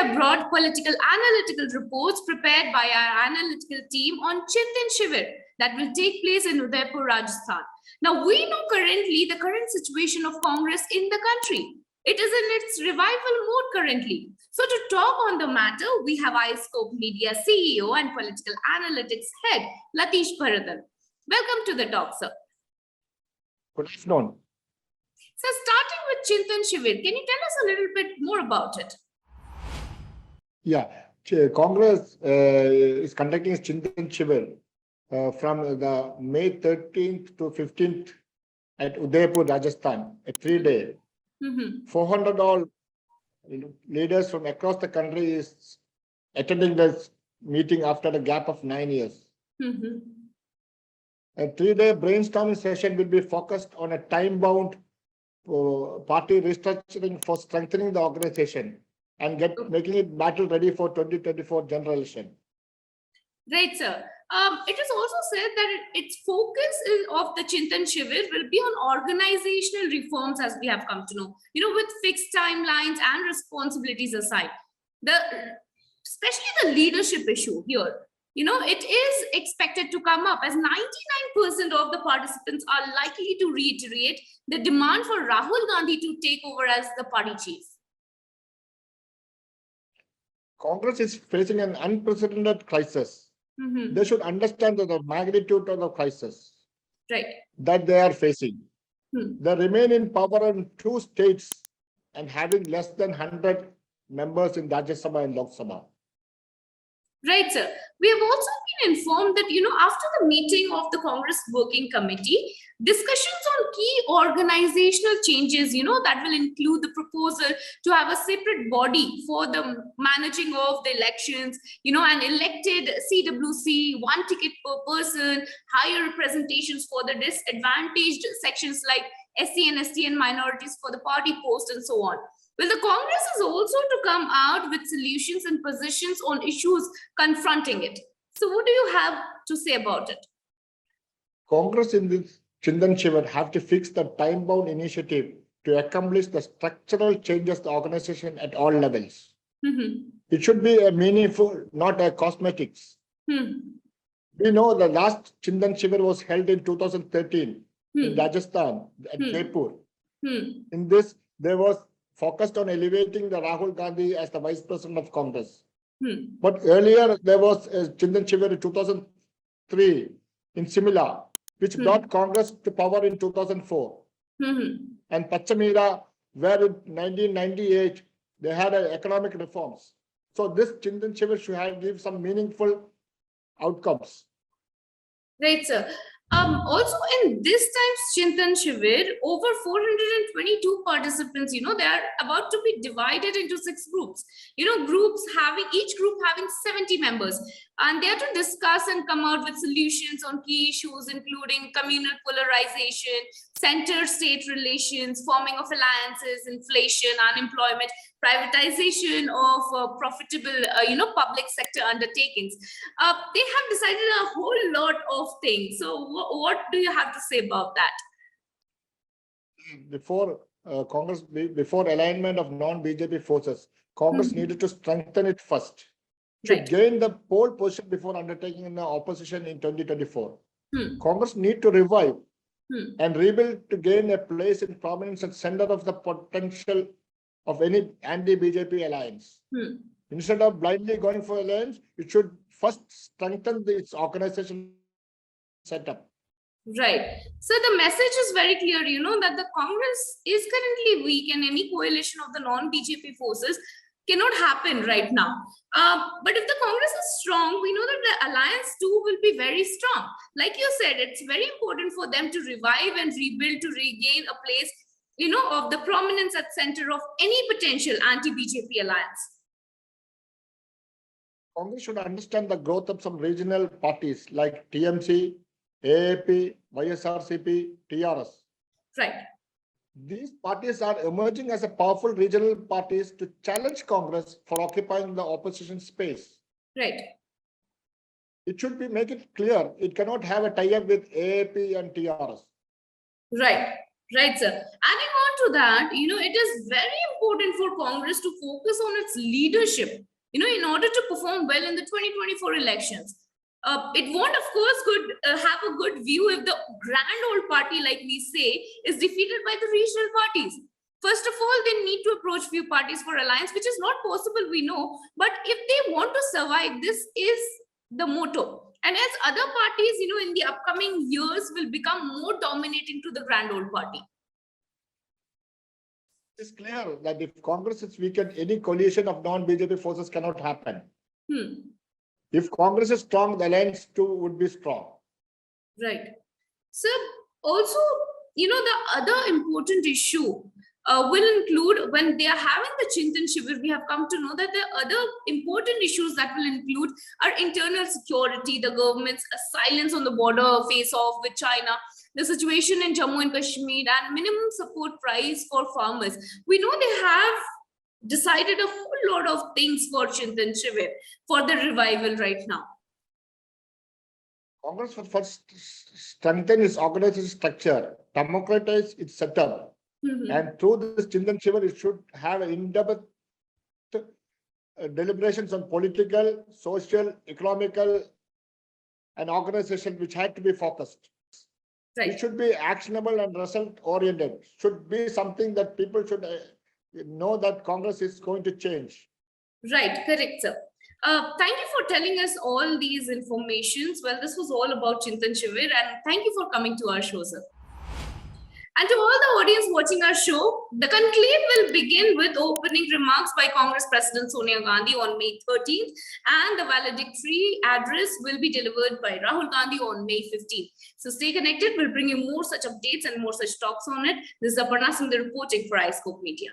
have brought political analytical reports prepared by our analytical team on Chintan Shivir that will take place in Udaipur, Rajasthan. Now, we know currently the current situation of Congress in the country. It is in its revival mode currently. So to talk on the matter, we have iScope Media CEO and Political Analytics Head, Latish Bharadhan. Welcome to the talk, sir. Good afternoon. So starting with Chintan Shivir, can you tell us a little bit more about it? Yeah, Congress is conducting Chintan Shivir from the May 13th to 15th at Udaipur, Rajasthan, a 3-day. 400 all leaders from across the country is attending this meeting after a gap of 9 years. A 3-day brainstorming session will be focused on a time-bound party restructuring for strengthening the organization and making it battle ready for 2024 general election. Right, sir. It is also said that its focus of the Chintan Shivir will be on organizational reforms, as we have come to know, with fixed timelines and responsibilities assigned. Especially the leadership issue here, it is expected to come up as 99% of the participants are likely to reiterate the demand for Rahul Gandhi to take over as the party chief. Congress is facing an unprecedented crisis. They should understand the magnitude of the crisis that they are facing. They remain in power in 2 states and having less than 100 members in Rajya Sabha and Lok Sabha. Right, sir. We have also been informed that, after the meeting of the Congress Working Committee, discussions on key organizational changes, that will include the proposal to have a separate body for the managing of the elections, an elected CWC, 1 ticket per person, higher representations for the disadvantaged sections like SC and ST and minorities for the party post and so on. Well, the Congress is also to come out with solutions and positions on issues confronting it. So what do you have to say about it? Congress in this Chintan Shivir have to fix the time-bound initiative to accomplish the structural changes the organization at all levels. It should be a meaningful, not a cosmetics. We know the last Chintan Shivir was held in 2013 in Rajasthan at Jaipur. In this, there was focused on elevating the Rahul Gandhi as the Vice President of Congress. But earlier, there was a Chintan Shivir in 2003 in Simla, which brought Congress to power in 2004. And Pachamira, where in 1998, they had economic reforms. So this Chintan Shivir should give some meaningful outcomes. Right, sir. Also, in this time's Chintan Shivir, over 422 participants, they are about to be divided into 6 groups. Each group having 70 members. And they are to discuss and come out with solutions on key issues, including communal polarization, center-state relations, forming of alliances, inflation, unemployment, privatization of profitable, public sector undertakings. They have decided a whole lot of things. So what do you have to say about that? Before before alignment of non-BJP forces, Congress needed to strengthen it first. To gain the pole position before undertaking the opposition in 2024. Congress need to revive and rebuild to gain a place in prominence at center of the potential of any anti-BJP alliance. Instead of blindly going for alliance, it should first strengthen its organization setup. Right. So the message is very clear, that the Congress is currently weak and any coalition of the non-BJP forces cannot happen right now. But if the Congress is strong, we know that the alliance too will be very strong. Like you said, it's very important for them to revive and rebuild to regain a place, of the prominence at center of any potential anti-BJP alliance. Congress should understand the growth of some regional parties like TMC, AAP, YSRCP, TRS. Right. These parties are emerging as a powerful regional parties to challenge Congress for occupying the opposition space. Right. It should be make it clear it cannot have a tie-up with AAP and TRS. Right. Right, sir. Adding on to that, it is very important for Congress to focus on its leadership, in order to perform well in the 2024 elections. It won't, of course, have a good view if the grand old party, like we say, is defeated by the regional parties. First of all, they need to approach few parties for alliance, which is not possible, we know. But if they want to survive, this is the motto. And as other parties, in the upcoming years will become more dominating to the grand old party. It's clear that if Congress is weakened, any coalition of non-BJP forces cannot happen. If Congress is strong, the alliance too would be strong. Right. So also, the other important issue will include, when they are having the Chintan Shivir, we have come to know that the other important issues that will include are internal security, the government's silence on the border face-off with China, the situation in Jammu and Kashmir, and minimum support price for farmers. We know they have decided a whole lot of things for Chintan Shivir for the revival right now. Congress will first strengthen its organization structure, democratize its setup, and through this Chintan Shivir, it should have in-depth deliberations on political, social, economical, and organization which had to be focused. Right. It should be actionable and result-oriented. Should be something that people should know that Congress is going to change. Right, correct, sir. Thank you for telling us all these informations. Well, this was all about Chintan Shivir, and thank you for coming to our show, sir. And to all the audience watching our show, the conclave will begin with opening remarks by Congress President Sonia Gandhi on May 13th, and the valedictory address will be delivered by Rahul Gandhi on May 15th. So stay connected. We'll bring you more such updates and more such talks on it. This is Aparna Sundar reporting for iScope Media.